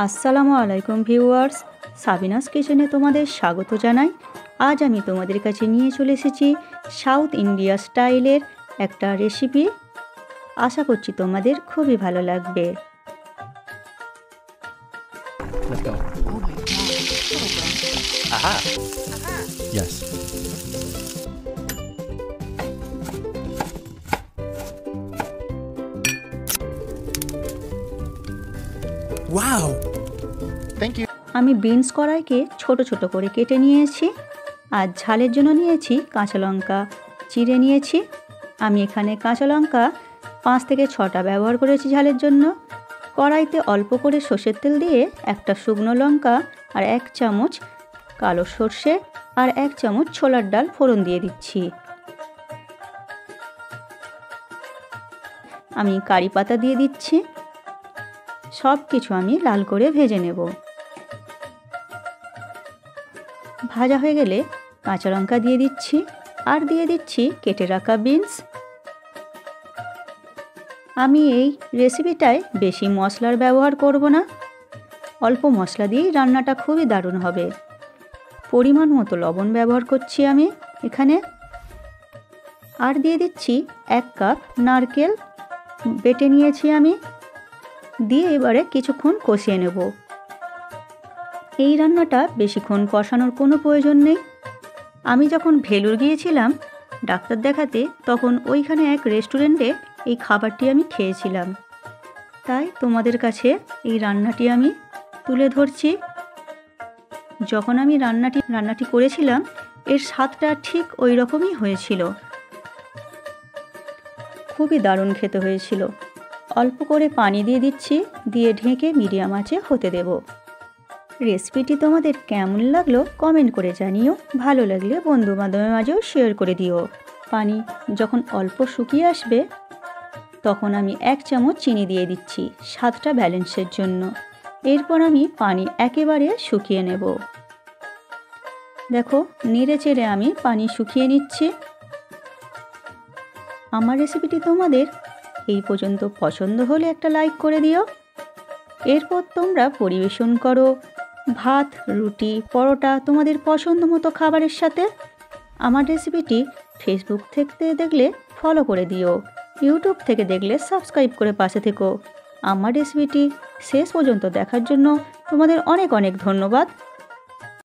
আসসালামু আলাইকুম viewers, Sabinus কিচেনে তোমাদের স্বাগত জানাই। আজ আমি তোমাদের কাছে নিয়ে চলে এসেছি সাউথ ইন্ডিয়া স্টাইলের একটা রেসিপি। আশা করছি তোমাদের খুবই ভালো লাগবে। Let's go. Oh my god. Aha. Yes. Wow. Thank you. আমি বিনস কড়াইকে ছোট ছোট করে কেটে নিয়েছি। আর ঝালের জন্য নিয়েছি কাঁচা লঙ্কা চিড়ে নিয়েছি। আমি এখানে কাঁচা লঙ্কা 5 থেকে 6টা ব্যবহার করেছি ঝালের জন্য। কড়াইতে অল্প করে সর্ষের তেল দিয়ে একটা শুকনো লঙ্কা আর 1 চামচ কালো সর্ষে আর 1 চামচ ছোলার ডাল ফোড়ন দিয়ে দিচ্ছি। আমি কারি পাতা দিয়ে দিচ্ছি। সব কিছু আমি লাল করে ভেজে নেব। ভাজা হয়ে গেলে কাঁচা লঙ্কা দিয়ে দিচ্ছি আর দিয়ে দিচ্ছি কেটে রাখা বিনস। আমি এই রেসিপিটায় বেশি মশলার ব্যবহার করব না, অল্প মশলা দিয়েই রান্নাটা খুবই দারুণ হবে। পরিমাণ মতো লবণ ব্যবহার করছি আমি এখানে। আর দিয়ে দিচ্ছি 1 কাপ নারকেল বেটে নিয়েছি আমি, দিয়ে এবারে কিছুক্ষণ কষিয়ে নেব। এই রান্নাটা বেশিক্ষণ কষানোর কোনো প্রয়োজন নেই। আমি যখন ভেলোর গিয়েছিলাম ডাক্তার দেখাতে, তখন ওইখানে এক রেস্টুরেন্টে এই খাবারটি আমি খেয়েছিলাম। তাই তোমাদের কাছে এই রান্নাটি আমি তুলে ধরছি। যখন আমি রান্নাটি করেছিলাম এর স্বাদটা ঠিক ওই রকমই হয়েছিল। খুবই দারুণ খেতে হয়েছিল। অল্প করে পানি দিয়ে দিচ্ছি, দিয়ে ঢেকে মিডিয়াম আঁচে হতে দেব। রেসিপিটি তোমাদের কেমন লাগলো কমেন্ট করে জানিও। ভালো লাগলে বন্ধু বান্ধবের মাঝেও শেয়ার করে দিও। পানি যখন অল্প শুকিয়ে আসবে তখন আমি 1 চামচ চিনি দিয়ে দিচ্ছি স্বাদটা ব্যালেন্সের জন্য। এরপর আমি পানি একেবারে শুকিয়ে নেব। দেখো নেড়ে চেড়ে আমি পানি শুকিয়ে নিচ্ছি। আমার রেসিপিটি তোমাদের এই পর্যন্ত পছন্দ হলে একটা লাইক করে দিও। এরপর তোমরা পরিবেশন করো ভাত, রুটি, পরোটা, তোমাদের পছন্দ মতো খাবারের সাথে। আমার রেসিপিটি ফেসবুক থেকে দেখলে ফলো করে দিও, ইউটিউব থেকে দেখলে সাবস্ক্রাইব করে পাশে থেকো। আমার রেসিপিটি শেষ পর্যন্ত দেখার জন্য তোমাদের অনেক অনেক ধন্যবাদ।